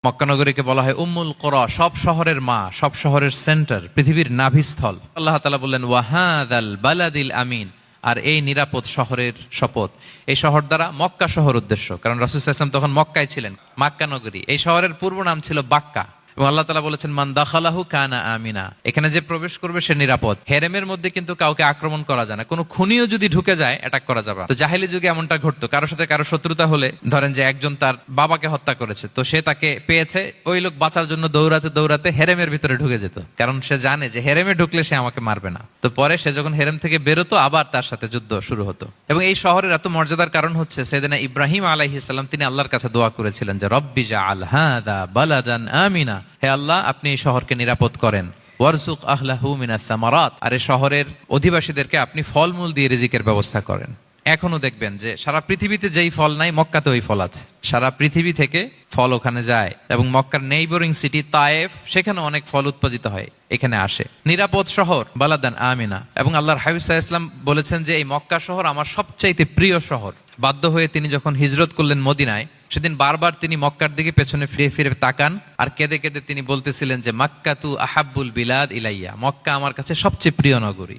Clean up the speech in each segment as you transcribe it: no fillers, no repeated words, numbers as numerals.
মক্কা নগরীকে বলা হয় উম্মুল কুরা, সব শহরের মা, সব শহরের সেন্টার, পৃথিবীর নাভিস্থল। আল্লাহ তাআলা বললেন ওয়াহাদাল বালাদিল আমিন, আর এই নিরাপদ শহরের শপথ। এই শহর দ্বারা মক্কা শহর উদ্দেশ্য, কারণ রাসূল সাল্লাল্লাহু আলাইহি ওয়াসাল্লাম তখন মক্কায় ছিলেন, মক্কা নগরী। এই শহরের পূর্ব নাম ছিল বাক্কা, এবং আল্লাহ তাআলা বলেছেন মান দাখালাহু কানা আমিনা, এখানে যে প্রবেশ করবে সে নিরাপদ। হেরেমের মধ্যে কিন্তু কাউকে আক্রমণ করা যায় না, কোনো খুনিও যদি ঢুকে যায় অ্যাটাক করা যাবে। তো জাহেলি যুগে এমনটা ঘটতো, কারোর সাথে কারো শত্রুতা হলে, ধরেন যে একজন তার বাবাকে হত্যা করেছে, তো সে তাকে পেয়েছে, ওই লোক বাঁচার জন্য দৌড়াতে দৌড়াতে হেরেমের ভিতরে ঢুকে যেত, কারণ সে জানে যে হেরেমে ঢুকলে সে আমাকে মারবে না। তো পরে সে যখন হেরেম থেকে বেরোতো, আবার তার সাথে যুদ্ধ শুরু হতো। এবং এই শহরের এত মর্যাদার কারণ হচ্ছে সাইয়েদনা ইব্রাহিম আলাইহিস সালাম, তিনি আল্লাহর কাছে দোয়া করেছিলেন যে রব্বি জাআল হাযা বালাদান আমিনা, হে আল্লাহ আপনি এই শহরকে নিরাপদ করেন। ওয়ারযুক আহলাহু মিনাস সামারাত, আর এই শহরের অধিবাসীদেরকে আপনি ফলমূল দিয়ে রিজিকের ব্যবস্থা করেন। এখনো দেখবেন যে সারা পৃথিবীতে যেই ফল নাই, মক্কাতে ওই ফল আছে। সারা পৃথিবী থেকে ফল ওখানে যায়, এবং মক্কার নেইবরিং সিটি তায়েফ, সেখানে অনেক ফল উৎপাদিত হয়, এখানে আসে। নিরাপদ শহর বালাদান আমিনা। এবং আল্লাহর হাবিব সাল্লাল্লাহু আলাইহি ওয়াসাল্লাম বলেছেন যে এই মক্কা শহর আমার সবচাইতে প্রিয় শহর। বাধ্য হয়ে তিনি যখন হিজরত করলেন মদিনায়, সেদিন বারবার তিনি মক্কার দিকে পেছনে ফিরে ফিরে তাকান, আর কেঁদে কেঁদে তিনি বলতেছিলেন যে মাক্কাতু আহাব্বুল বিলাদ ইলাইয়া, মক্কা আমার কাছে সবচেয়ে প্রিয় নগরী।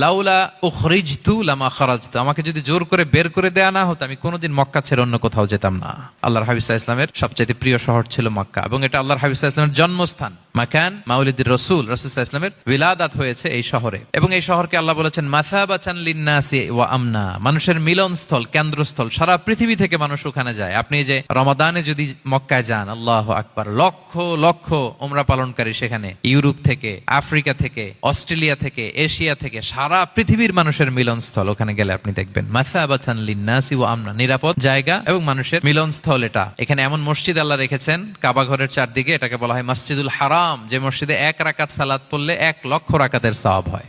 লাউলা উখরিজতু লামা খারাজতু, আমাকে যদি জোর করে বের করে দেয়া না হতো, আমি কোনোদিন মক্কা ছেড়ে অন্য কোথাও যেতাম না। আল্লাহর হাবিব সাল্লাল্লাহু আলাইহি ওয়াসাল্লামের সবচেয়ে প্রিয় শহর ছিল মক্কা, এবং এটা আল্লাহর হাবিব সাল্লাল্লাহু আলাইহি ওয়াসাল্লামের জন্মস্থান। মাকান মাউলিদির রাসূল, রাসূল সাল্লাল্লাহু আলাইহি ওয়াসাল্লামের বিলাদাত হয়েছে এই শহরে। এবং এই শহরকে আল্লাহ বলেছেন মাসাবাতান লিন্নাসি ওয়া আমনা, মানুষের মিলনস্থল, কেন্দ্রস্থল। সারা পৃথিবী থেকে মানুষ ওখানে যায়। আপনি যে রমাদানে যদি মক্কায় যান, আল্লাহু আকবার, লক্ষ লক্ষ উমরা পালনকারী সেখানে, ইউরোপ থেকে, আফ্রিকা থেকে, অস্ট্রেলিয়া থেকে, এশিয়া থেকে, সারা পৃথিবীর মানুষের মিলনস্থল। ওখানে গেলে আপনি দেখবেন মাসাবাতান লিন্নাসি ওয়া আমনা, নিরাপদ জায়গা এবং মানুষের মিলনস্থল। এটা এখানে এমন মসজিদ আল্লাহ রেখেছেন কাবা ঘরের চারদিকে, এটাকে বলা হয় মসজিদুল হারাম, যে মসজিদে 1 রাকাত সালাত পড়লে 1 লক্ষ রাকাতের সওয়াব হয়।